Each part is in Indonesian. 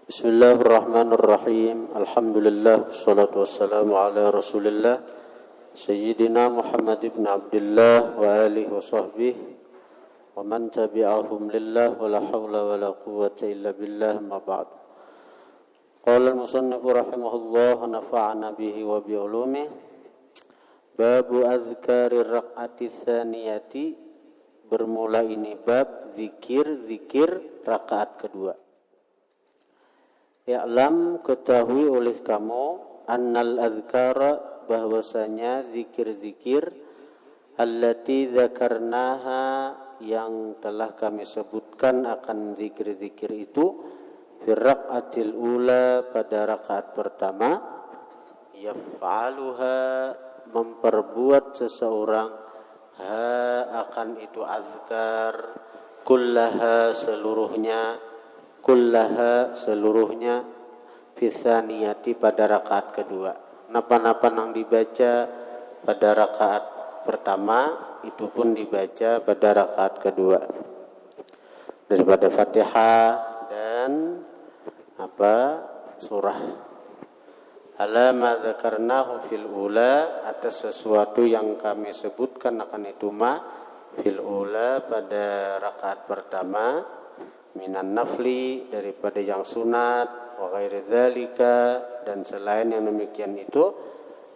Bismillahirrahmanirrahim. Alhamdulillah wassalatu wassalamu ala Rasulillah Sayyidina Muhammad ibn Abdullah wa alihi wa sahbihi wa man tabi'ahum lillah wa la hawla wa la quwwata illa billah ma ba'd. Qala al-musannif rahimahullah wa nafa'ana bihi wa bi ulumihi. Babu azkari raq'ati tsaniyati, bermula ini bab zikir rakaat kedua. Ya'lam, ketahui oleh kamu, annal azkara, bahwasanya zikir-zikir, allati dzakarnaha, yang telah kami sebutkan akan zikir-zikir itu, fi raq'atil ula, pada rakaat pertama, yaf'aluha, memperbuat seseorang, akan itu azkar, kullaha, seluruhnya fisaniyati, pada rakaat kedua. Napa-napa yang dibaca pada rakaat pertama itu pun dibaca pada rakaat kedua, daripada Fatihah dan surah. Ala ma dzakarnahu fil ula, atas sesuatu yang kami sebutkan akan itu fil ula, pada rakaat pertama, minan nafli, daripada yang sunat, wa ghairi dzalika, dan selain yang demikian itu,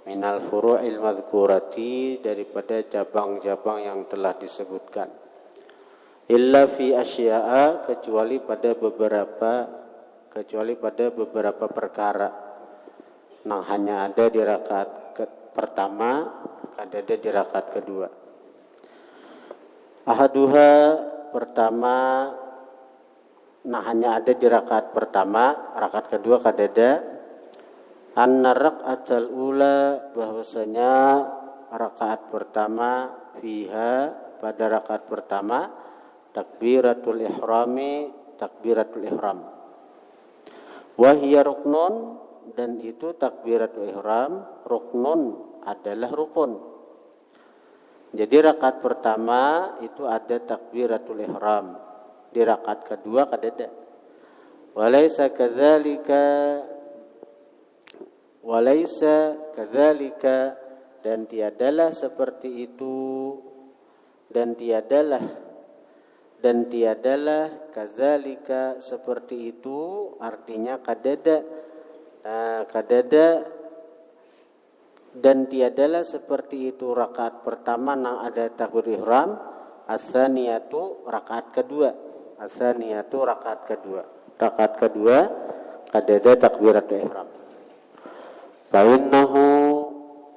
minal furu'il madhkurati, daripada cabang-cabang yang telah disebutkan. Illa fi asya'a, kecuali pada beberapa perkara yang hanya ada di rakaat pertama, ada di rakaat kedua. Ahaduha, pertama, hanya ada di rakaat pertama, rakaat kedua kadada. Anna raq'atal ula, bahwasanya rakaat pertama, fiha, pada rakaat pertama, takbiratul ihram. Wa hiya ruknun, dan itu takbiratul ihram, ruknun, adalah rukun. Jadi rakaat pertama itu ada takbiratul ihram. Di rakaat kedua kadada. Walaysa kadzalika, dan tiadalah seperti itu, dan tiadalah kadzalika, seperti itu, artinya kadada, dan tiadalah seperti itu rakaat pertama yang ada takbir ihram, as-tsaniyatu, rakaat kedua. As-tsaniyatu, rakaat kedua. Rakaat kedua kadada takbiratul ihram. Fa innahu,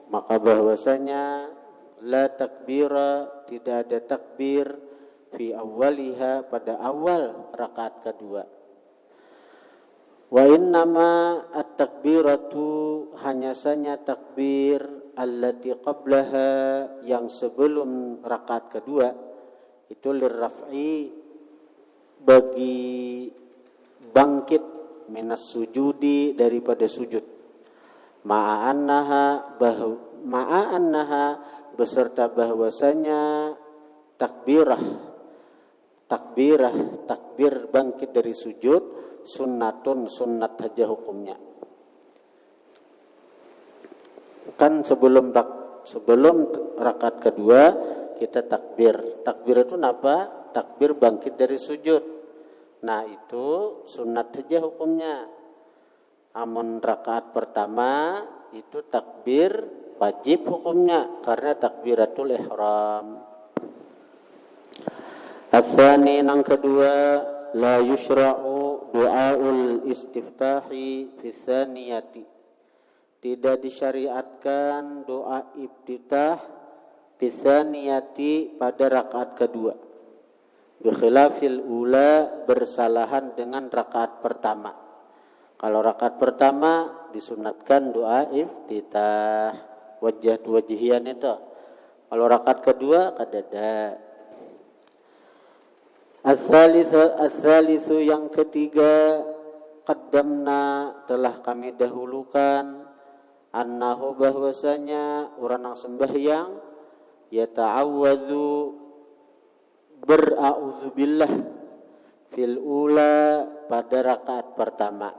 maka bahwasanya, la takbira, tidak ada takbir, fi awwaliha, pada awal rakaat kedua. Wa innama at-takbiratu, hanya saja takbir, allati qablaha, yang sebelum rakaat kedua, itu lirraf'i, bagi bangkit, minas sujudi, daripada sujud, ma'annaha, beserta bahwasanya takbir bangkit dari sujud, sunnatun, sunnat saja hukumnya. Kan sebelum rakaat kedua kita takbir itu apa? Takbir bangkit dari sujud. Nah, itu sunat saja hukumnya. Amun rakaat pertama itu takbir wajib hukumnya, karena takbiratul ihram. Ats-tsani, yang kedua, la yushra'u du'aul istiftahi fi tsaniyati, tidak disyariatkan doa iftitah fi tsaniyati, pada rakaat kedua. Bi khilafil ula, bersalahan dengan rakaat pertama. Kalau rakaat pertama disunatkan doa iftitah, wajjahtu wajhiyan itu. Kalau rakaat kedua kadada. Ats-tsalitsu, yang ketiga, qaddamna, telah kami dahulukan, annahu, bahwasanya orang yang sembahyang, yata'awwadzu, bera'udzubillah, fil ula pada rakaat pertama.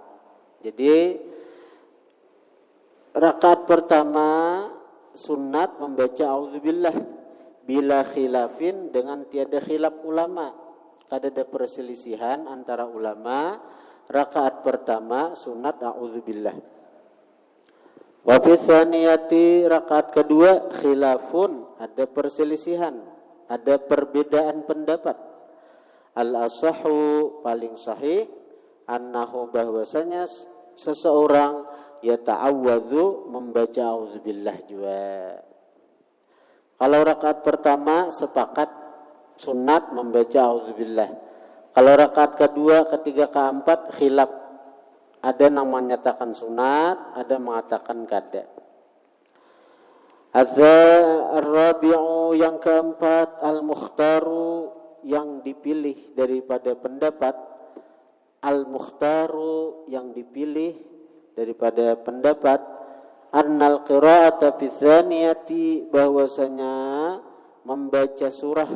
Jadi rakaat pertama sunat membaca auzubillah bila khilafin dengan tiada khilaf ulama. Kada ada perselisihan antara ulama, rakaat pertama sunat auzubillah. Wa fi tsaniyati rakaat kedua khilafun, ada perselisihan, ada perbedaan pendapat. Al-asahhu paling sahih annahu bahwasanya seseorang yata'awwadzu membaca auzubillah juga. Kalau rakaat pertama sepakat sunat membaca auzubillah. Kalau rakaat kedua, ketiga, keempat khilaf. Ada yang menyatakan sunat, ada yang mengatakan kada. Ar-rabi'u yang keempat al-mukhtaru yang dipilih daripada pendapat, al-mukhtaru yang dipilih daripada pendapat, annal qira'ata bitsaniyati bahwasanya membaca surah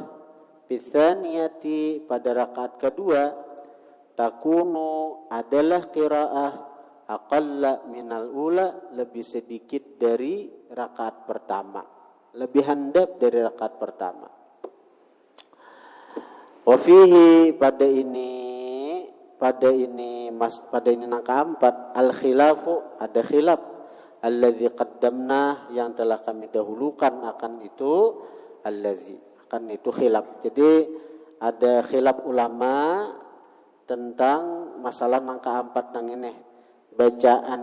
bitsaniyati pada rakaat kedua takunu adalah qiraah aqalla minal ula, lebih sedikit dari rakaat pertama, lebih handap dari rakaat pertama. Wa fihi pada ini yang keempat al khilafu, ada khilaf allazi qaddamna yang telah kami dahulukan akan itu, allazi akan itu khilaf. Jadi ada khilaf ulama tentang masalah yang keempat yang ini, bacaan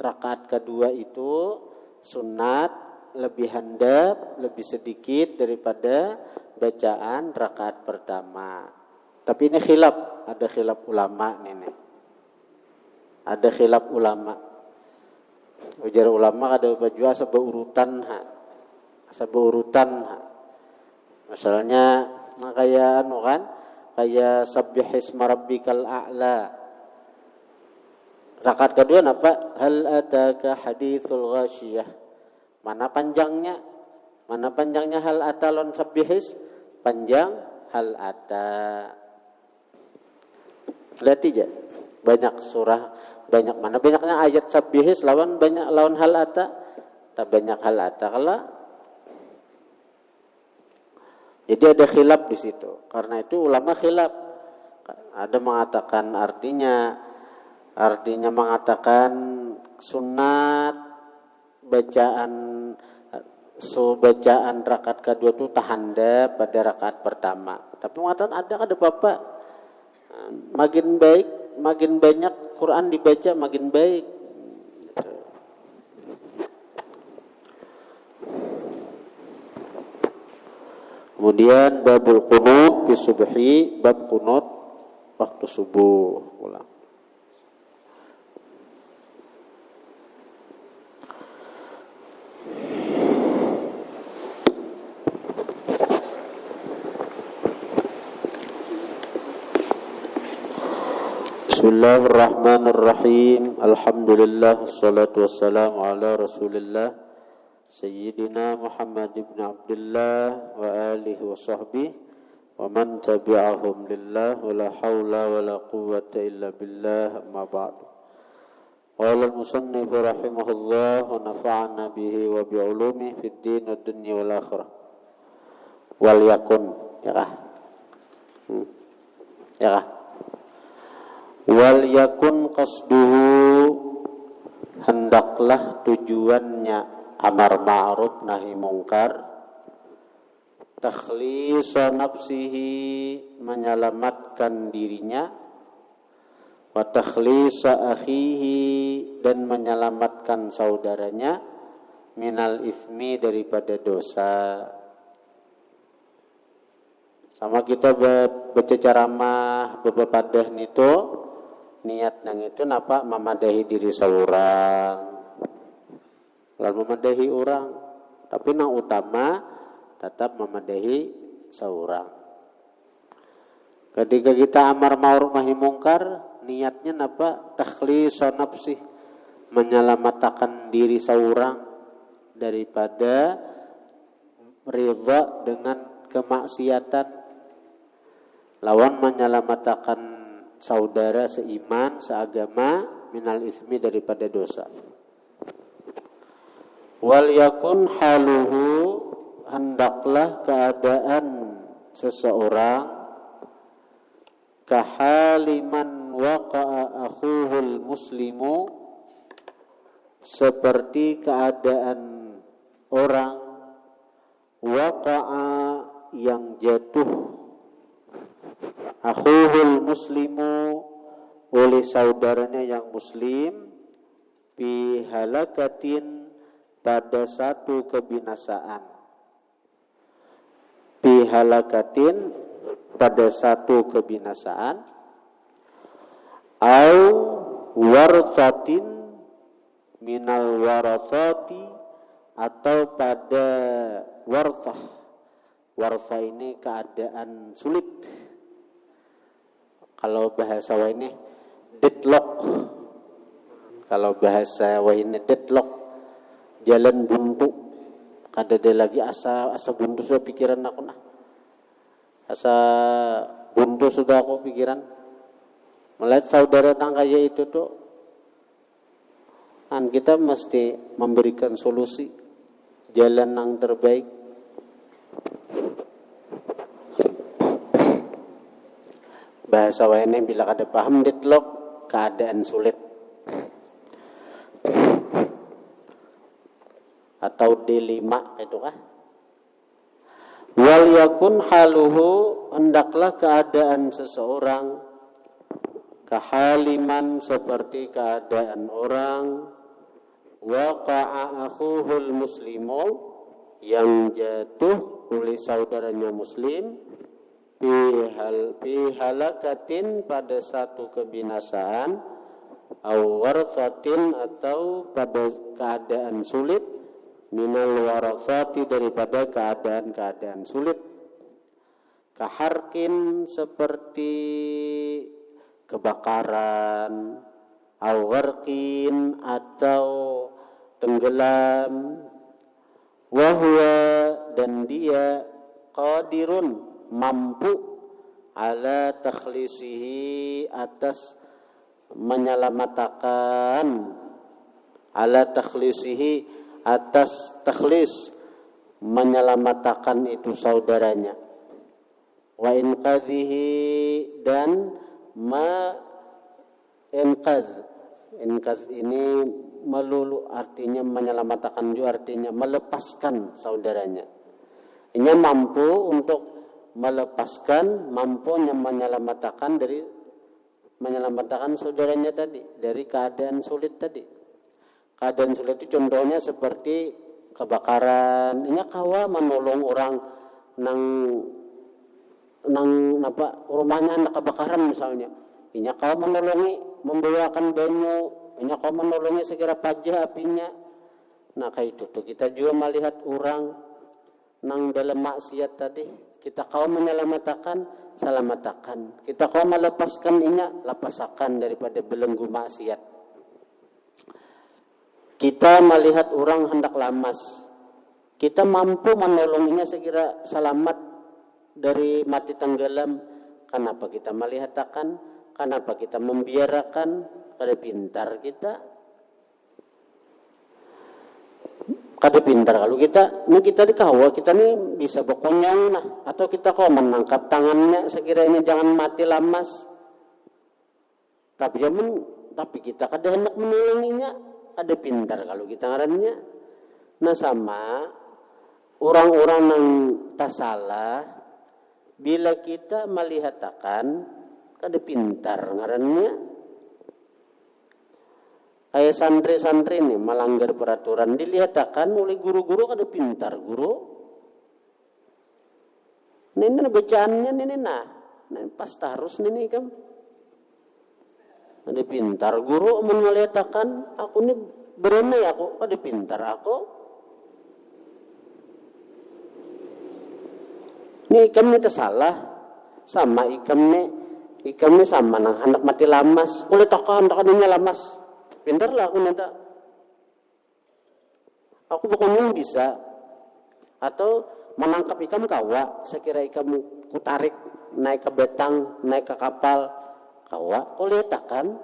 rakaat kedua itu sunat, lebih handap, lebih sedikit daripada bacaan rakaat pertama. Tapi ini khilaf, ada khilaf ulama ini. Ada khilaf ulama. Ujar ulama ada baju asal urutan Misalnya kayak kayak sabbihisma rabbikal a'la. Rakaat kedua apa? Hal ataka hadithul ghasyiyah. Mana panjangnya? Hal atalon sabbihis? Panjang hal ata. Lihat aja. Banyak surah, banyak mana? Banyaknya ayat sabbihis lawan hal ata. Tak banyak hal ata kalau. Jadi ada khilaf di situ. Karena itu ulama khilaf. Ada mengatakan artinya mengatakan sunat bacaan rakaat kedua itu tahanda pada rakaat pertama. Tapi mengatakan ada bapak makin banyak Quran dibaca makin baik. Kemudian babul qunut fi subhi, bab qunut waktu subuh ulang. Bismillahirrahmanirrahim. Alhamdulillah wassalatu wassalamu ala Rasulillah Sayyidina Muhammad ibn Abdullah wa alihi wa sahbihi wa man tabi'ahum lillah wa la hawla wa la quwwata illa billah, amma ba'du. Qala al-musannif rahimahullah wa nafa'ana bihi wa bi'ulumihi fid din wad dunya wal akhirah. Wal yakun wal yakun qasduhu, hendaklah tujuannya amar ma'ruf nahi mungkar, takhlisa nafsihi, menyelamatkan dirinya, wa takhlisa akhihi, dan menyelamatkan saudaranya, minal ismi, daripada dosa. Sama kita baca ceramah beberapa itu niat nang itu napa memadahi diri seorang, lalu memadahi orang, tapi yang utama tetap memadahi seorang. Ketika kita amar ma'ruf nahi mungkar, niatnya apa? Takhlis nafsi, menyelamatkan diri seorang daripada ridha dengan kemaksiatan. lawan menyelamatakan saudara seiman, seagama, minal ismi daripada dosa. Wal yakun haluhu, hendaklah keadaan seseorang kahaliman waqa'a akhuhul muslimu, seperti keadaan orang waqa'a yang jatuh akhuhul muslimu oleh saudaranya yang muslim fi halakatin pada satu kebinasaan, fi halakatin pada satu kebinasaan, au wartatin minal waratati, atau pada wartah. Wartah ini keadaan sulit. Kalau bahasa wa ini deadlock. Kalau bahasa wa ini deadlock, jalan buntu. Kada ada lagi asa buntu sudah pikiran aku nah. Asa buntu sudah aku pikiran. Melihat saudara tangga itu tuh, kan kita mesti memberikan solusi, jalan yang terbaik. Bahasa wayne bila kada paham deadlock, keadaan sulit. Atau dilema itu kah? Wal yakun haluhu, hendaklah keadaan seseorang kahaliman seperti keadaan orang waqa'a akhuhul muslimu, yang jatuh oleh saudaranya muslim fi halakatin pada satu kebinasaan, au warthatin atau pada keadaan sulit, minal warathati daripada keadaan-keadaan sulit, kaharkin seperti kebakaran, au gharqin atau tenggelam, wa huwa dan dia qadirun mampu ala takhlisihi atas menyelamatkan, ala takhlisihi atas takhlis menyelamatkan itu saudaranya, wa inqadhihi dan inqadh ini melulu artinya menyelamatkan, juga artinya melepaskan saudaranya. Ini mampu untuk melepaskan, mampu menyelamatkan dari menyelamatkan saudaranya tadi dari keadaan sulit tadi. Keadaan sulit itu contohnya seperti kebakaran. Ini kawa menolong orang nang rumahnya nak kebakaran misalnya. Ini kawa menolongi, membawakan banyu. Ini kawa menolongi segera pajah apinya. Nah kayak itu tuh kita juga melihat orang nang dalam maksiat tadi, kita kau menyelamatkan, selamatkan. Kita kau melepaskan inya, lepasakan daripada belenggu maksiat. Kita melihat orang hendak lamas, kita mampu menolonginya segera selamat dari mati tenggelam. Kenapa kita melihatkan? Kenapa kita membiarkan? Kada pintar kita. Kada pintar kalau kita dikawal, kita nih bisa berkonyol nah, atau kita kau menangkap tangannya sekiranya jangan mati lamas. Tapi kita kada hendak menolonginya, kada pintar kalau kita ngarannya. Nah sama orang-orang yang tak salah, bila kita melihatkan kada pintar ngarannya. Kayak santri-santri nih melanggar peraturan, dilihatkan oleh guru-guru kada pintar guru. Ini bacaannya ini pas harus ini kan. Kada pintar guru melihatkan aku ini berani aku kada pintar aku. Ini ikam ini salah sama ikam ini sama nang hendak mati lamas. Kulit aku hendak adanya lamas. Pintarlah aku nanti. Aku bukannya bisa. Atau menangkap ikan kawa, sekira ikan kutarik naik ke betang, naik ke kapal, kawa, kau lihat kan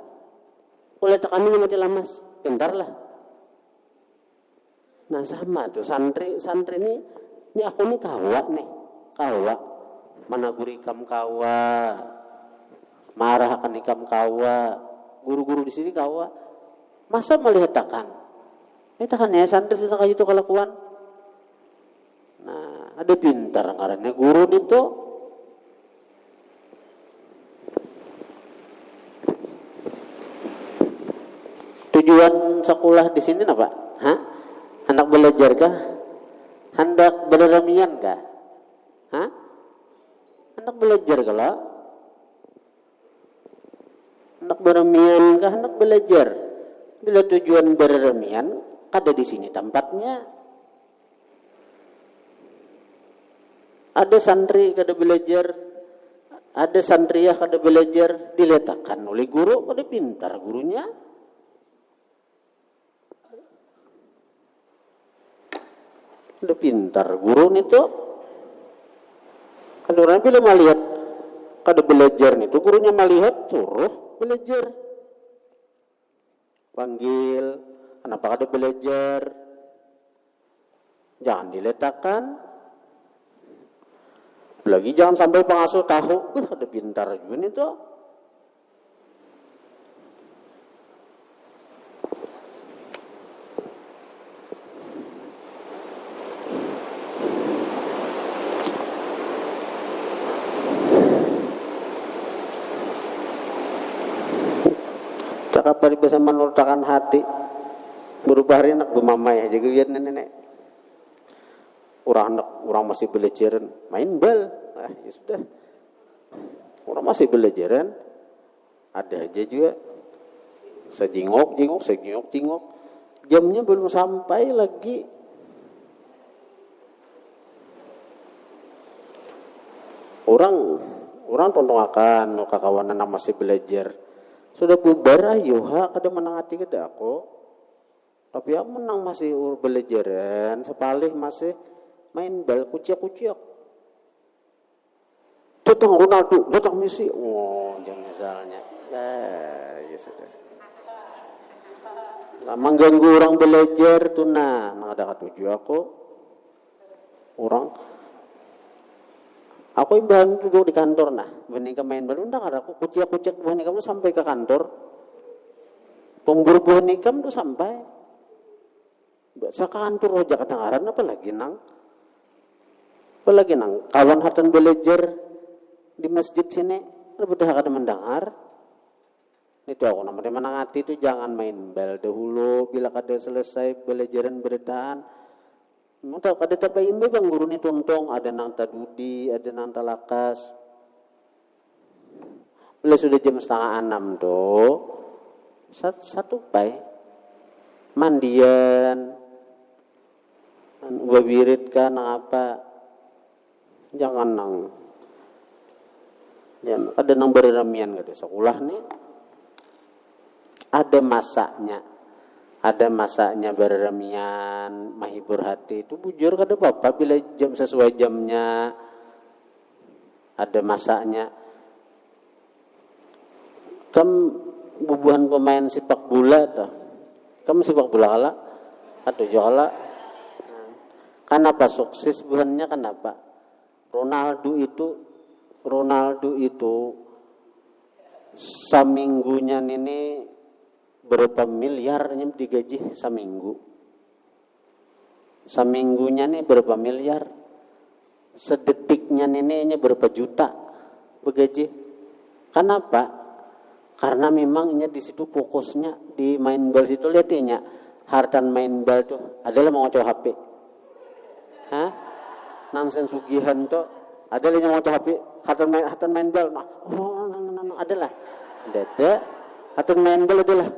ini mati lamas, pintar lah. Nah sama tuh santri ini aku nih kawa, mana guru ikam kawa, marah akan ikam kawa, guru-guru di sini kawa, masa melihat takkan ya santri sudah kayak itu kelakuan. Nah ada pintar ngarannya guru itu. Tujuan sekolah di sini apa? Hendak belajar kah? Hendak berremian kah? Hendak belajar kalau? Hendak berremian kah? Hendak belajar. Bila tujuan berremian, ada di sini tempatnya. Ada santri kada belajar, ada santriyah kada belajar, diletakkan oleh guru, kada pintar gurunya. Udah pintar guru itu. Kan orang bila melihat kada belajar itu gurunya melihat suruh belajar. Panggil, kenapa kada belajar? Jangan diletakkan. Lagi jangan sampai pengasuh tahu, ada pintar juga itu. Cakap dari bisa menurutakan hati, berubah hari nak bermamai aja gitu nenek. Orang masih belajaran main bal, ya sudah. Orang masih belajaran, ada aja juga. Saya jingok, jamnya belum sampai lagi. Orang tontonakan, kawanan masih belajar. Sudah bubar ayo kada menangati kada aku. Tapi aku menang masih belajaran, sepalih masih main bal kuciak-kuciak. Datang Ronaldo, datang Messi. Oh, jangan misalnya. Ya sudah. Nah, mengganggu orang belajar tuh ada katuju aku. Aku imbang duduk di kantor benih ke main bal, ada aku kuciak-kuciak buah nikam tuh sampai ke kantor. Tumbur buah nikam tuh sampai. Sa kantor aja kedengaran apalagi nang kawan hatan belajar di masjid sini, lebih kada mendengar. Itu aku namanya menangati itu jangan main bal dahulu bila kada selesai belajaran beritaan. Tahu kada tapai imbe bang guru ni tuntong ada nang tadudi, ada nang talakas. Bila sudah jam 5:30 tuh satu pai mandian babirit kan apa jangan ada nang berremian kada sekolah nih ada masanya berremian menghibur hati itu bujur kada apa-apa bila jam sesuai jamnya ada masanya. Bubuhan pemain sepak bola tuh sepak bola kala atau jala kenapa sukses buhannya kenapa Ronaldo itu seminggunya ini berapa miliarnya digaji seminggunya nih berapa miliar sedetiknya ini berapa juta begaji. Kenapa? Karena memang ini di situ fokusnya di main bal situ lihatnya hartan main bal tuh adalah mengocok HP. Nansen sugihan tuh adalah yang mengocok HP hartan main bal. Adalah. Dada hartan main bal adalah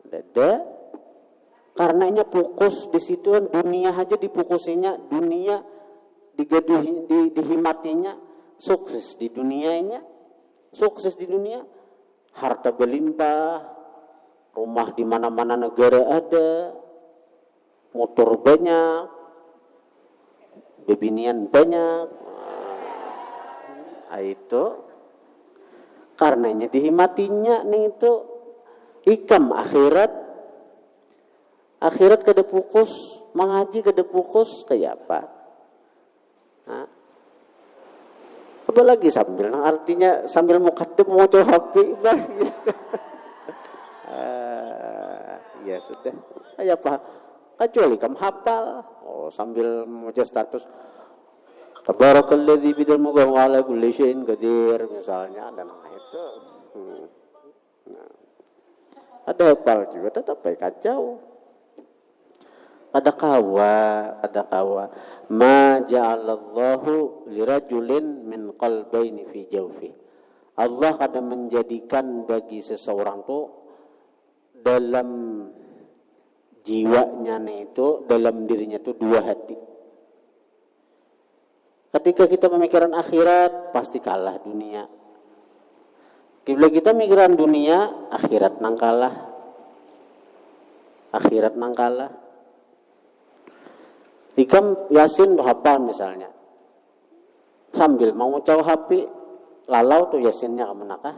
dada karena ini fokus di situ dunia aja difokusinya dunia digaduhi dihimatinya sukses di dunianya. Sukses di dunia, harta berlimpah, rumah di mana-mana negara ada, motor banyak, bebinian banyak, Itu karenanya dihimatinya nih itu ikam akhirat kada pukus, mengaji kada pukus kayak apa? Nah, apalagi sambil artinya sambil mukaddam mau coba HP bah. Ya sudah. Kayak apa? Kecuali kamu hafal. Sambil membaca status Tabarakalladzi bidal mulki wa ala kulli syai'in qadir misalnya, dan itu ada hafal juga tetap baik kacau. Ada kawa ma ja'alallahu lirajulin min qalbaini fi jawfi. Allah kadang menjadikan bagi seseorang tuh dalam jiwanya itu, dalam dirinya tuh dua hati. Ketika kita memikirkan akhirat, pasti kalah dunia. Bila kita mikiran dunia, akhirat nang kalah. Ikam Yasin hafal misalnya. Sambil mau coba HP, lalau tuh Yasinnya ke manakah?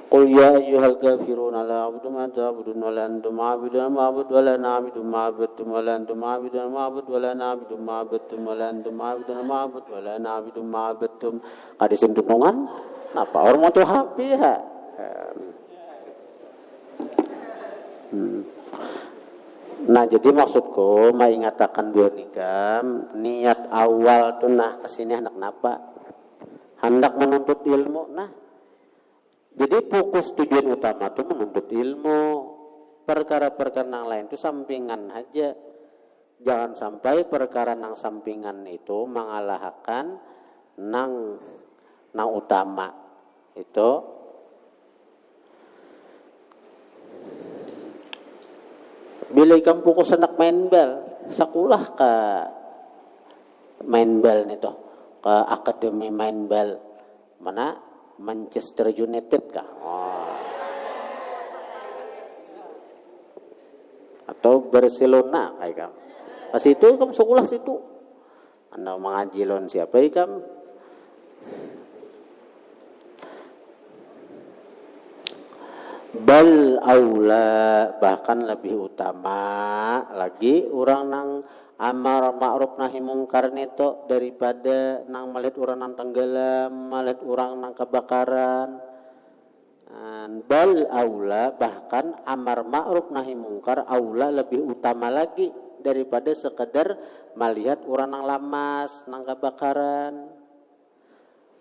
Qul ya ayyuhal kafiruna la a'budu ma ta'budun wa la antum 'abidun ma a'budu wa la na'budu ma 'abadtum wa la antum 'abidun ma a'budu wa la na'budu ma 'abadtum wa la antum 'abidun ma a'budu wa la na'budu ma 'abadtum. Kadisin tuntungan napa orang mau tuh HP ya. Nah jadi maksudku mengatakan dua nikam niat awal tuh nah kesini hendak napa? Hendak menuntut ilmu. Nah jadi fokus tujuan utama tuh menuntut ilmu. Perkara-perkara yang lain itu sampingan aja. Jangan sampai perkara yang sampingan itu mengalahkan nang utama. Itu bila ikam fokus hendak main bal, sekolah ke main bal itu, ke akademi main bal. Mana? Manchester United kah? Atau Barcelona kayak kamu. Pas itu kamu sekolah situ. Anda mengaji lawan siapa ikam? Bal aula, bahkan lebih utama lagi orang nang amar ma'ruf nahi mungkar neto daripada nang malit orang nang tenggelam, malit orang nang kebakaran. Bal aula, bahkan amar ma'ruf nahi mungkar aula lebih utama lagi daripada sekedar melihat orang nang lamas, nang kebakaran.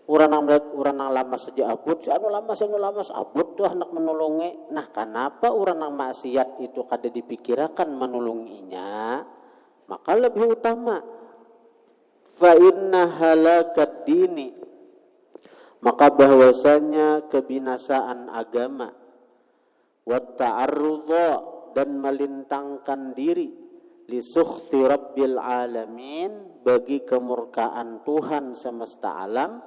Orang nang melihat orang nang lamas saja abut, anu lamas abut tuh hendak menolongi. Nah, kenapa orang nang maksiat itu kada dipikirkan menolonginya? Maka lebih utama fa inna halakad dini, maka bahwasanya kebinasaan agama, wa ta'arrudha, dan melintangkan diri li sukhti rabbil alamin, bagi kemurkaan Tuhan semesta alam,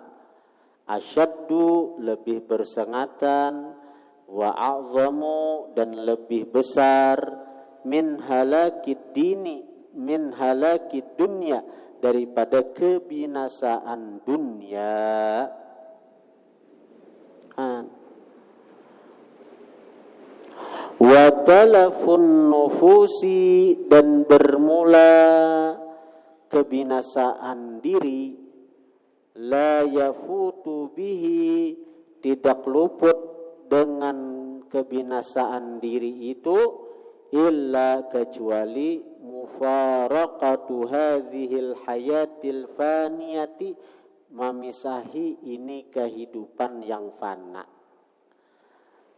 asyaddu, lebih bersengatan, wa a'zamu, dan lebih besar, min halakid dini, min halakid dunya, daripada kebinasaan dunia. Wa talafun nufusi, dan bermula kebinasaan diri, la yafutu bihi, tidak luput dengan kebinasaan diri itu, illa kecuali mufaraqatu hadhil hayatil faniyati, memisahi ini kehidupan yang fana.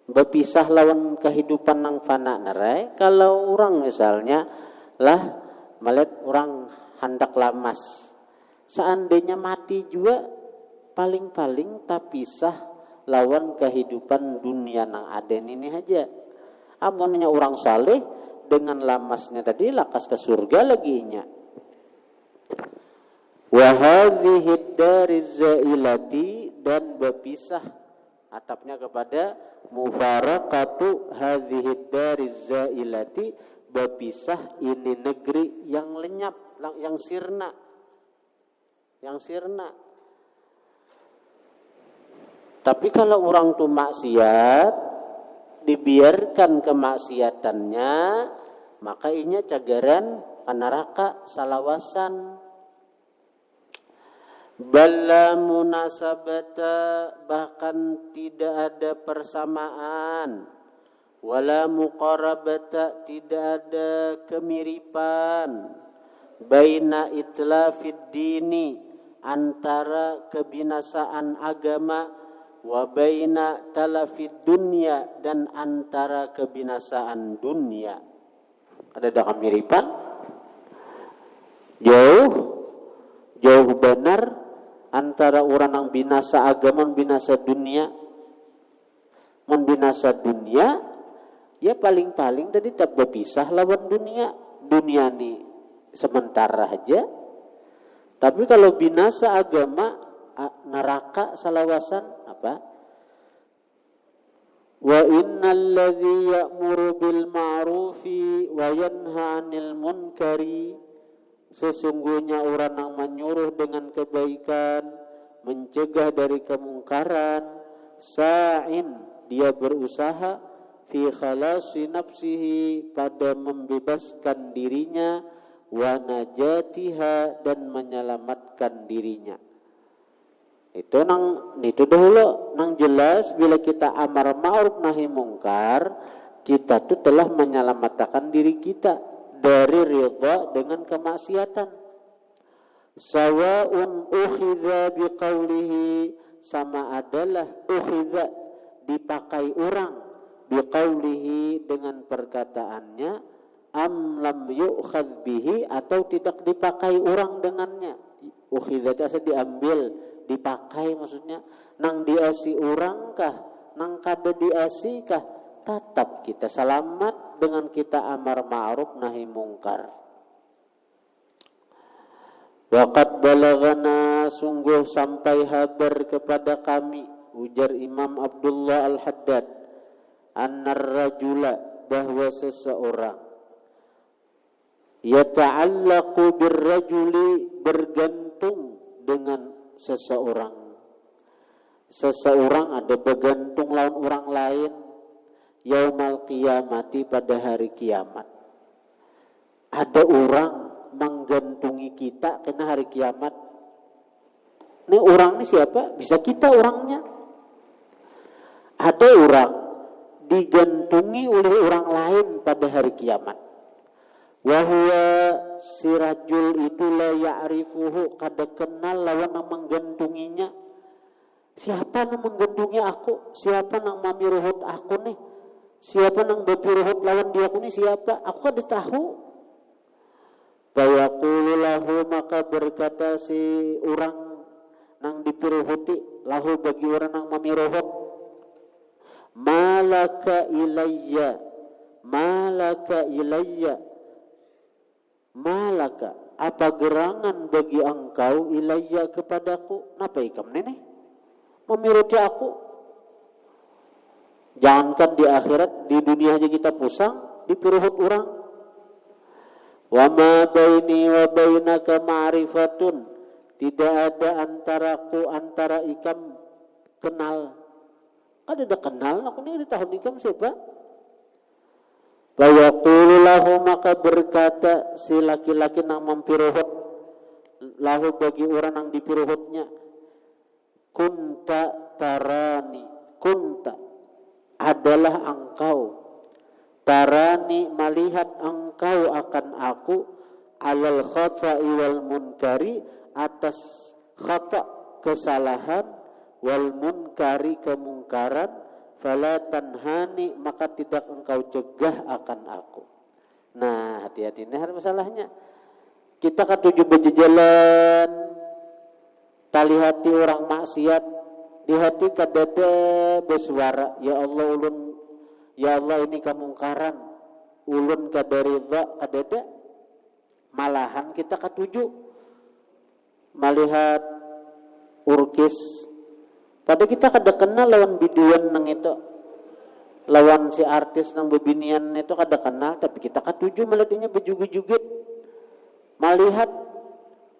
Berpisah lawan kehidupan yang fana narai. Kalau orang misalnya lah melihat orang hendak lamas, seandainya mati juga paling-paling tak pisah lawan kehidupan dunia nang aden ini aja. Amunnya orang saleh dengan lamasnya tadi lakas ke surga lagi nya. Wa hadhihi dariz zailati, dan berpisah atapnya kepada mufaraqatu hadhihi dariz zailati, berpisah ini negeri yang lenyap. yang sirna. Tapi kalau orang tu maksiat, dibiarkan kemaksiatannya, maka inya cagaran ka neraka salawasan. Balla munasabata, bahkan tidak ada persamaan. Wala muqarabata, tidak ada kemiripan. Baina itlafid dini, antara kebinasaan agama, wa baina talafid dunya, dan antara kebinasaan dunia. Ada kemiripan? Jauh benar antara orang yang binasa agama dan binasa dunia. Membinasa dunia, ya paling-paling tadi tak berpisah lawan dunia. Dunia ni sementara aja. Tapi kalau binasa agama, neraka salawasan apa? Wa innal ladzi ya'muru bil ma'rufi wa yanha 'anil munkari, sesungguhnya orang yang menyuruh dengan kebaikan, mencegah dari kemungkaran, sa'in, dia berusaha, fi khalasi nafsihi, pada membebaskan dirinya, wa najatiha, dan menyelamatkan dirinya. Itu dahulu nang jelas bila kita amar ma'ruf nahi mungkar, kita tuh telah menyelamatkan diri kita dari ridha dengan kemaksiatan. Sawa'un ukhidha biqaulihi, sama adalah ukhidha, dipakai orang, biqaulihi, dengan perkataannya, am lam yu'khadh bihi, atau tidak dipakai orang dengannya. Ukhidha itu asal diambil, dipakai maksudnya. Nang diasi orang kah, nang kada diasi kah, tetap kita selamat dengan kita amar ma'ruf nahi mungkar. Waqad balagana, sungguh sampai habar kepada kami, ujar Imam Abdullah Al-Haddad, annar rajula, bahwa seseorang, yata'allaqu birrajuli, bergantung dengan seseorang. Seseorang ada bergantung lawan orang lain, yaumal qiyamati, pada hari kiamat. Ada orang menggantungi kita kena hari kiamat. Ini orang ini siapa? Bisa kita orangnya. Ada orang digantungi oleh orang lain pada hari kiamat. Wahwa sirajul itu la ya'rifuhu, kada kenal lawan yang menggantunginya. Siapa yang menggantungi aku? Siapa yang mamiruhut aku nih? Siapa yang berpiruhut lawan dia aku nih? Siapa? Aku kada tahu. Fayaqulu lahu, maka berkata si orang nang dipiruhuti, lahu bagi orang nang mamiruhut, malaka ilayya, malaka ilayya, malaka, apa gerangan bagi engkau, ilayya, kepadaku. Napa ikam nenek memiruti aku? Jangankan di akhirat, di dunia aja kita pusang dipiruhut orang. Wa ma baini wa bainaka ma'rifatun, tidak ada antara ikam kenal. Kada ada kenal, aku ni tahu ikam siapa? Wa yaqulu lahu, maka berkata si laki-laki nang mempiruhut, lahu bagi orang yang dipiruhutnya, kunta tarani, kunta adalah engkau, tarani melihat engkau akan aku, alal khata'i wal munkari, atas khata' kesalahan, wal munkari kemungkaran, fala tanhani, maka tidak engkau cegah akan aku. Nah, hati-hati ini hari masalahnya. Kita ketujuh berjalan, tali hati orang maksiat, di hati kadada bersuara, ya Allah ulun, ya Allah ini kemungkaran, ulun kada ridha, kadada. Malahan kita ketujuh melihat urkis, pada kita kada kenal lawan biduan nang itu, lawan si artis nang bebinian itu kada kenal, tapi kita ketujuh melihatnya berjugut-jugut. melihat,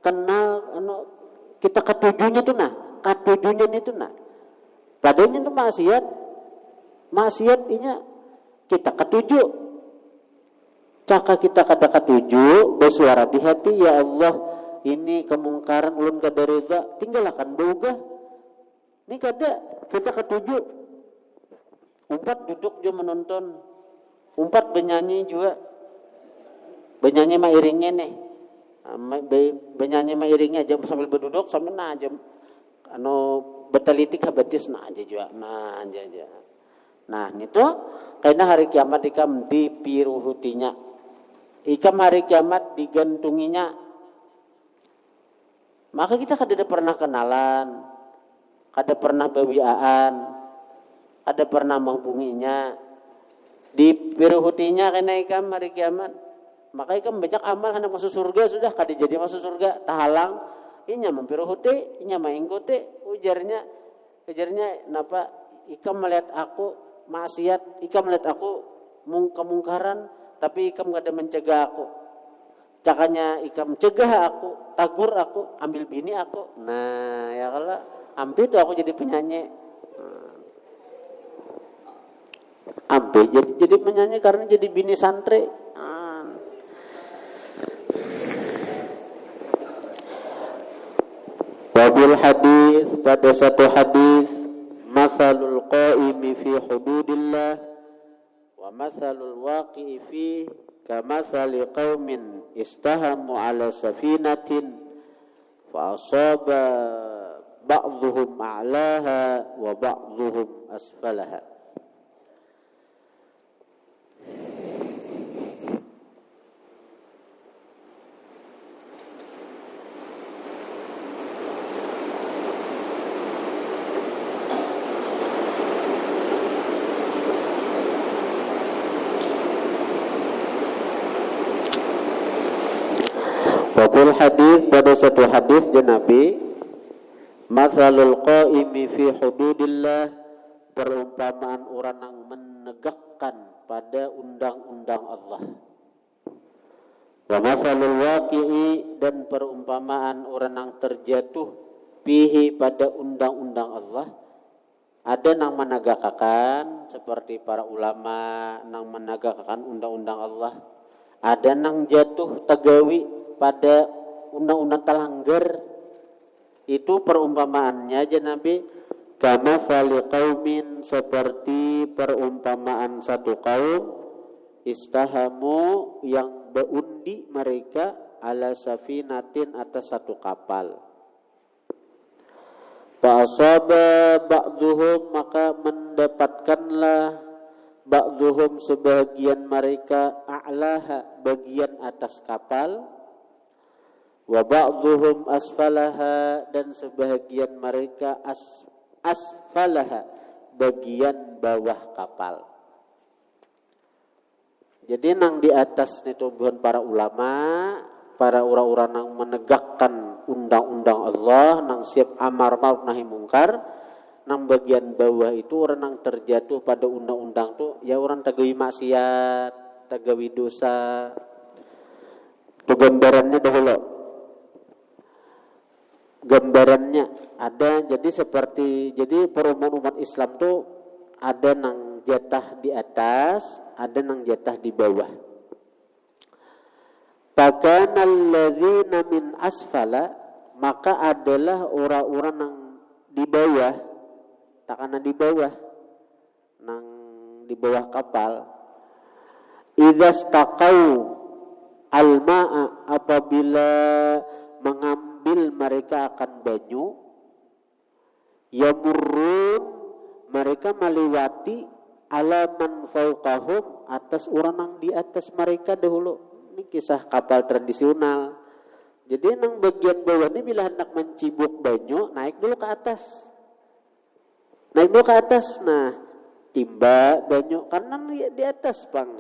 kenal, kita ketujuhnya itu ketujuhnya itu padahal itu maksiat inya kita ketujuh. Caka kita kada ketujuh bersuara di hati, ya Allah, ini kemungkaran ulun kada reda, tinggalkan boga. Ini kada kita ketujuh. Umpat duduk juga menonton, umpat bernyanyi juga, bernyanyi mairingnya nih, bernyanyi mairingnya jam sambil berduduk sambil jam betalitik habatis aja juga aja. Nah itu karena hari kiamat ikam dipiruhutinya, ikam hari kiamat digantunginya. Maka kita kada pernah kenalan, kada pernah bawiaan, kada pernah menghubunginya. Dipiruhutinya karena ikam hari kiamat. Maka ikam banyak amal hendak masuk surga sudah, kada jadi masuk surga tahalang. Inya mempiruhuti, inya maingkuti, ujarnya napa ikam melihat aku maksiat, ikam melihat aku kemungkaran, tapi ikam kada mencegah aku. Cakanya ikam cegah aku, tagur aku, ambil bini aku. Nah, ya kalau ambil itu aku jadi penyanyi. Ambil jadi penyanyi karena jadi bini santri. Wabil hadis, pada satu hadis, masalul qaimi fi hududillah wa masalul waqi'i fi kamathali qaumin istahamu ala safinatin fa asaba ba'dhuhum a'laha wa ba'dhuhum asfalaha. Wafil hadis, pada satu hadis Nabi, masalul qaimi fi hududillah, perumpamaan orang yang menegakkan pada undang-undang Allah. Wa masalul waqi'i, dan perumpamaan orang yang terjatuh fihi pada undang-undang Allah. Ada yang menegakkan seperti para ulama yang menegakkan undang-undang Allah. Ada yang jatuh tegawi pada undang-undang talanggar. Itu perumpamaannya aja Nabi, kama sali qaumin, seperti perumpamaan satu kaum, istahamu, yang berundi mereka, ala safinatin, atas satu kapal. Fa'asaba ba'duhum, maka mendapatkanlah ba'duhum, sebagian mereka, a'laha, bagian atas kapal, wa ba'dhuhum asfalaha, dan sebagian mereka asfalaha, bagian bawah kapal. Jadi nang di atas itu bukan para ulama, para orang-orang yang menegakkan undang-undang Allah, nang siap amar ma'ruf nahi mungkar. Nang bagian bawah itu orang yang terjatuh pada undang-undang tuh, ya orang tagawi maksiat, tagawi dosa. Itu gambarannya dahulu. Gambarannya ada, jadi perumahan umat Islam tuh ada nang jatah di atas, ada nang jatah di bawah. Pakanal ladzina min asfala, maka adalah orang-orang nang di bawah, takana di bawah, nang di bawah kapal. Idzastaqau al-ma'a, apabila mengambil mereka akan banyu, yamurrun, mereka melewati, ala man fauqahum, atas orang yang di atas mereka dahulu. Ini kisah kapal tradisional. Jadi nang bagian bawah ini bila hendak mencibuk banyu, naik dulu ke atas. Nah, timba banyu karena di atas pang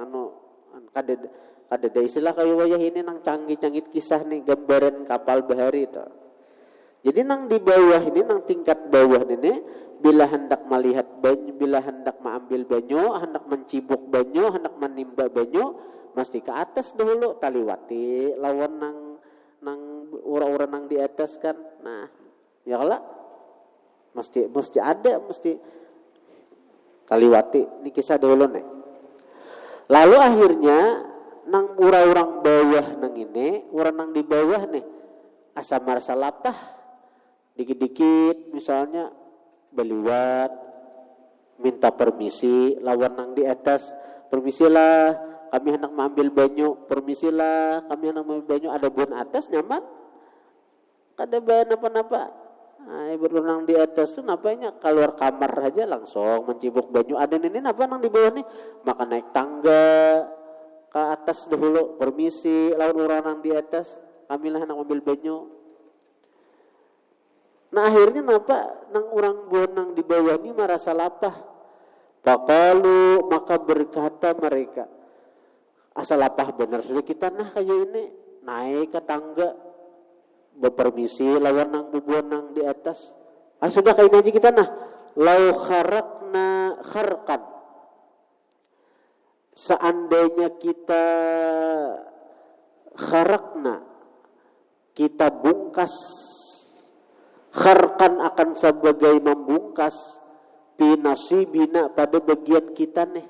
ada istilah kayu wayah ini nang canggih-canggih kisah nih, gambaran kapal bahari itu. Jadi nang di bawah ini, nang tingkat bawah ini, bila hendak melihat banyu, bila hendak mengambil banyu, hendak mencibuk banyu, hendak menimba banyu, mesti ke atas dulu taliwati lawan nang nang ura-ura nang di atas kan. Nah, ya lah mesti ada kaliwati ini kisah dulu nih. Lalu akhirnya nang ura-urang bawah nang ini, ura nang di bawah nih asa marasa lapah dikit-dikit misalnya beliwat minta permisi lawan nang di atas, permisilah kami hendak mengambil banyu, permisilah kami hendak mengambil banyu, ada buan atas nyaman kada bahan apa-apa. Nah, berenang di atas tuh napanya keluar kamar aja langsung mencibuk banyu. Ada ini apa nang di bawah nih, maka naik tangga ke atas dahulu, permisi lawan orang nang di atas, kamilah hendak mengambil banyu. Nah akhirnya napa nang orang buan nang di bawah ini merasa lapah. Faqalu, maka berkata mereka, asal lapah benar sudah kita nah kayak ini naik ke tangga berpermisi lawan nang bubuan nang di atas. Sudah kayak aja kita nah lau kharakna kharqan, seandainya kita kharakna, kita bungkas, kharqan akan sebagai membungkas pinasibina pada bagian kita nih.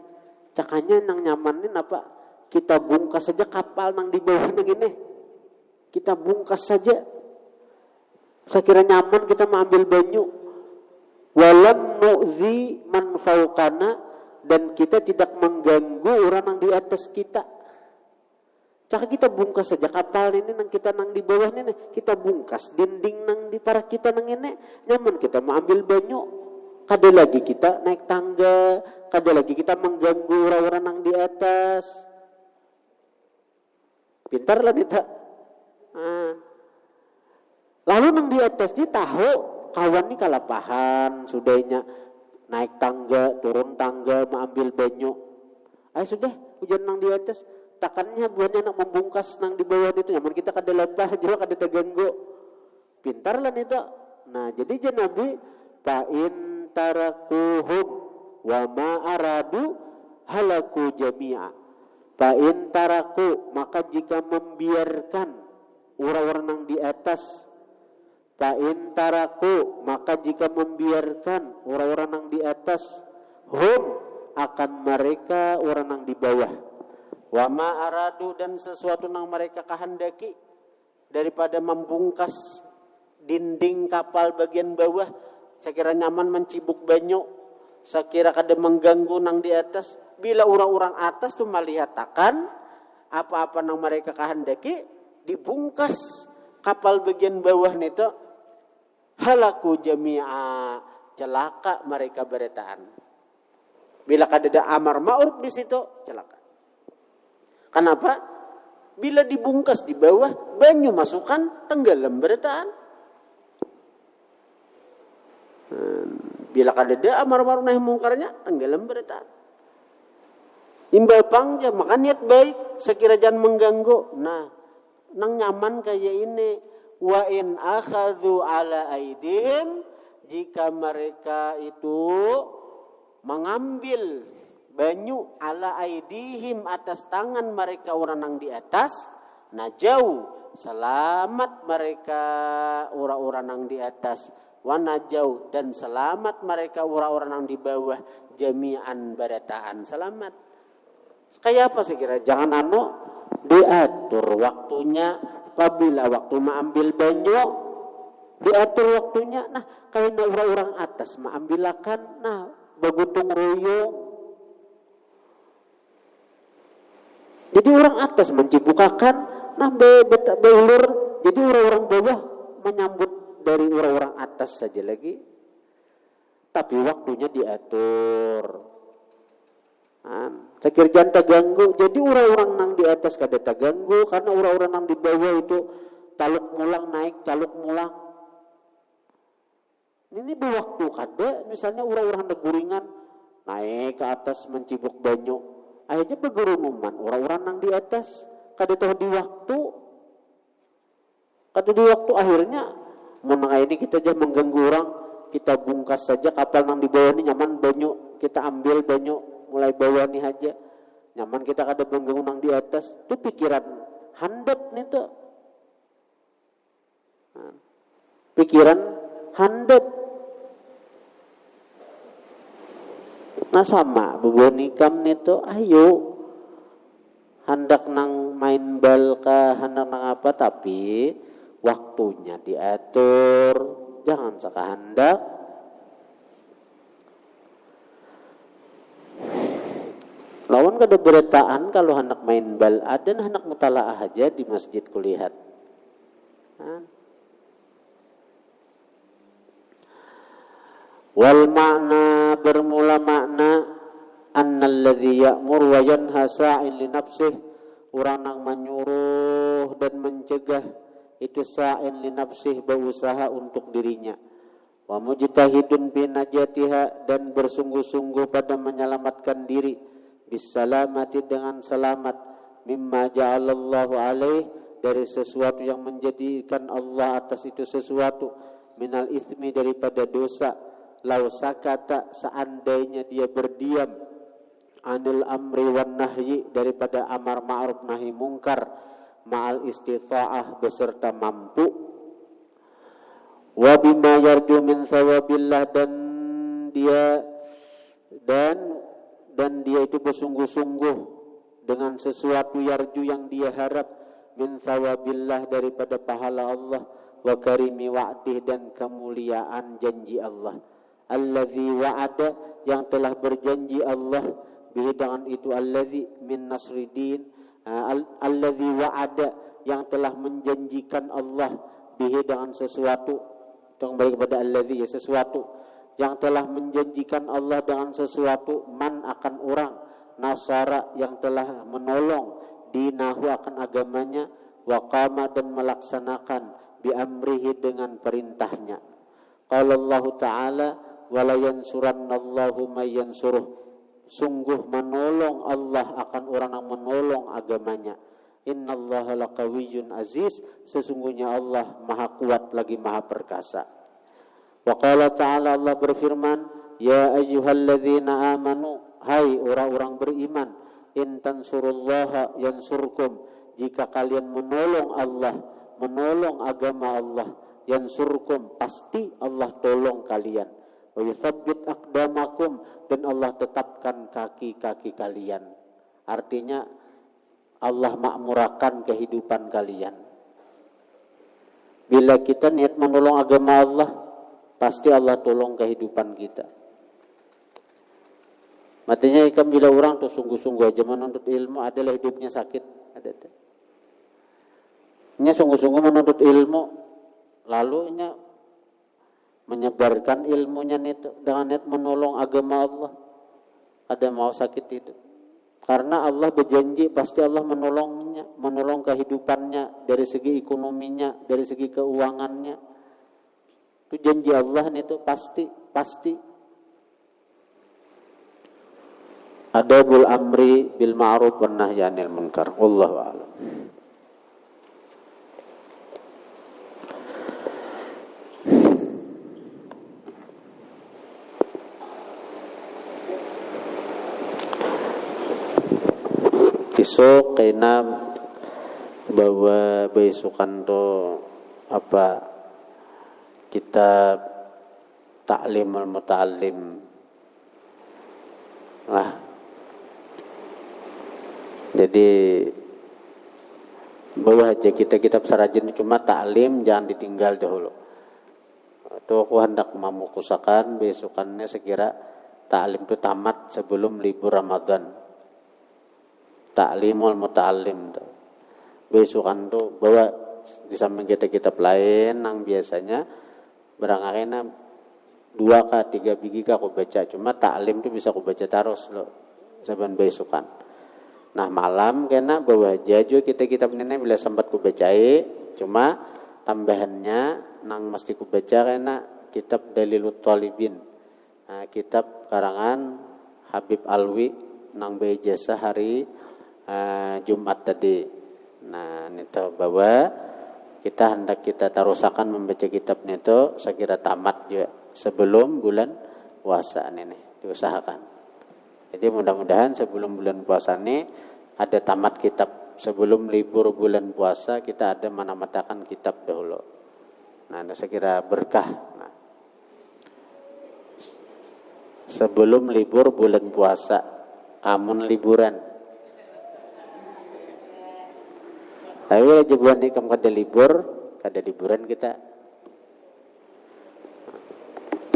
Cakanya nang nyamanin apa? Kita bungkas saja kapal nang di bawah nang ini. Kita bungkas saja. Saya kira nyaman kita mengambil banyu. Walam nu'zi man fawqana, dan kita tidak mengganggu orang yang di atas kita. Caka kita bungkas saja kapal ini nang kita nang di bawah ini, kita bungkas dinding nang di para kita nang ini, nyaman kita mengambil banyu. Kada lagi kita naik tangga, kada lagi kita mengganggu orang-orang nang di atas. Pintar lah kita. Lalu nang di atas dia tahu kawan ni kalapahan, sudahnya naik tangga, turun tangga, mengambil banyu. Sudah hujan nang di atas. Takannya buahnya nak membungkas nang di bawah itu, nyaman kita kada lapah juga kada terganggu. Pintar lah nita. Nah jadi Nabi fa'in tarakuhum wa ma aradu halaku jami'a. Fa'in taraku, maka jika membiarkan orang-orang nang di atas, fa'in taraku, maka jika membiarkan orang-orang nang di atas, hum, akan mereka orang nang di bawah, wa ma aradu, dan sesuatu nang mereka kehendaki daripada membungkas dinding kapal bagian bawah, sekira nyaman mencibuk banyu, sekira kada mengganggu nang di atas. Bila orang-orang atas tu melihat akan apa-apa nang mereka kehendaki dibungkas kapal bagian bawah nito, halaku jami'a, celaka mereka beretaan. Bila kada amar ma'ruf di situ, celaka. Kenapa? Bila dibungkas di bawah, banyu masukkan, tenggelam beretaan. Bila kada amar ma'ruf nahi mungkarnya, tenggelam beretaan. Imbal pangja, maka niat baik, sekira jangan mengganggu. Nah, nang nyaman kayak ini. Wa in akhadhu ala aidihim, jika mereka itu mengambil banyu ala aidihim atas tangan mereka orang nang di atas, najau, selamat mereka orang-orang nang di atas, wa najau, dan selamat mereka orang-orang nang di bawah, jami'an barataan, selamat. Kayak apa sih kira? Jangan diatur waktunya. Apabila waktu mengambil banyu diatur waktunya. Nah, kayak orang-orang atas mengambilakan, nah bagutung royong. Jadi orang atas mencibukakan, nah beulur. Jadi orang-orang bawah menyambut dari orang-orang atas saja lagi. Tapi waktunya diatur. Sekir jangan terganggu. Jadi orang-orang nang di atas kada terganggu, karena orang-orang nang di bawah itu taluk mulang naik, caluk mulang. Ini waktu kada, misalnya orang-orang neguringan naik ke atas mencibuk banyu, akhirnya bergerumuman orang-orang nang di atas kada tahu di waktu, akhirnya menang ini kita aja mengganggu orang, kita bungkas saja kapal nang di bawah ini nyaman banyu, kita ambil banyu mulai bawah nih aja, nyaman kita kada mengganggu nang di atas. Itu pikiran handap nih tuh. pikiran handap. Nah sama bebunikam nito ayo hendak nang main bal kah hendak nang apa, tapi waktunya diatur, jangan sakahandak. Lawan kada beretaan kalau hendak main bal ada hendak mutalaah aja di masjid kulihat. Wal makna bermula makna annalladzi ya'mur wa yanha sa'in li nafsih, orang yang menyuruh dan mencegah itu sa'in li nafsih, berusaha untuk dirinya, wa mujtahidun bi najatiha, dan bersungguh-sungguh pada menyelamatkan diri, bisalamati dengan selamat, mimma ja'alallahu alaih, dari sesuatu yang menjadikan Allah atas itu sesuatu, minal itsmi daripada dosa, lau sakata seandainya dia berdiam, anil amri wan nahyi daripada amar ma'ruf nahi mungkar, ma'al istita'ah beserta mampu, wa bima yarju min thawabillah, dan dia itu bersungguh-sungguh dengan sesuatu yarju yang dia harap, min thawabillah daripada pahala Allah, wa karimi wa'dih dan kemuliaan janji Allah, alladzi wa'ada yang telah berjanji Allah, bihi dengan itu alladzi min nasridin, alladzi wa'ada yang telah menjanjikan Allah, bihi dengan sesuatu, kembali kepada alladzi, ya sesuatu yang telah menjanjikan Allah dengan sesuatu, man akan orang, nasara yang telah menolong, dinahu akan agamanya, wa qama dan melaksanakan, bi amrihi dengan perintahnya. Qala Allah Ta'ala wala yansurannallahu may yansuruh, sungguh menolong Allah akan orang yang menolong agamanya. Innallaha laqawiyyun aziz, sesungguhnya Allah maha kuat lagi maha perkasa. Wa qala ta'ala, Allah berfirman, ya ayyuhalladzina amanu, hai orang-orang beriman, in tansurullaha yansurkum, jika kalian menolong Allah, menolong agama Allah, yansurkum pasti Allah tolong kalian, wa yuthabbit aqdamakum, dan Allah tetapkan kaki-kaki kalian. Artinya Allah makmurkan kehidupan kalian. Bila kita niat menolong agama Allah, pasti Allah tolong kehidupan kita. Matinya ikan bila orang tuh sungguh-sungguh aja menuntut ilmu, adalah hidupnya sakit, ada. Nya sungguh-sungguh menuntut ilmu, lalu nya menyebarkan ilmunya itu dengan niat menolong agama Allah, ada mau sakit itu. Karena Allah berjanji pasti Allah menolongnya, menolong kehidupannya dari segi ekonominya, dari segi keuangannya. Itu janji Allah itu pasti. Adabul amri bil ma'ruf wan nahyi 'anil munkar. Wallahu a'lam. Iso kena bahwa besukan to apa kitab Ta'limul Muta'allim lah. Jadi bawa aja kita kitab sarajin, cuma ta'lim jangan ditinggal dahulu. Itu aku hendak memukusakan besokannya sekira ta'lim itu tamat sebelum libur Ramadan. Ta'limul Muta'allim tuh. Besokan tuh bawa di samping kita kitab lain yang biasanya barangkali 2 kah 3 biji kah aku baca, cuma ta'lim tuh bisa aku baca terus loh saban besokan. Nah malam kena bawa aja juga kita kitab nenek bila sempat ku bacai, cuma tambahannya nang mesti ku baca kena kitab Dalilut Thalibin. Nah, kitab karangan Habib Alwi nang beijazah hari Jumat tadi. Nah itu bahwa kita hendak kita tarusakan membaca kitabnya itu sekira tamat juga sebelum bulan puasa ini diusahakan. Jadi mudah-mudahan sebelum bulan puasa ini ada tamat kitab. Sebelum libur bulan puasa kita ada menamatakan kitab dahulu. Nah, saya kira berkah. Nah, sebelum libur bulan puasa, amun liburan. Tapi jabuan ni kam kada libur, kada liburan kita.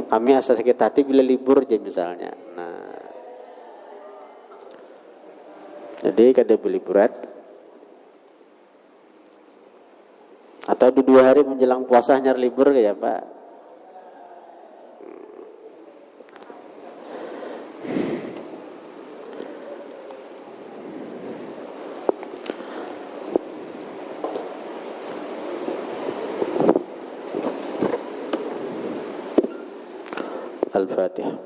Kami asa sakit hati bila libur je misalnya. Nah, jadi kada berliburan. Atau 2 hari menjelang puasa nyar libur ya Pak. Al-Fatihah.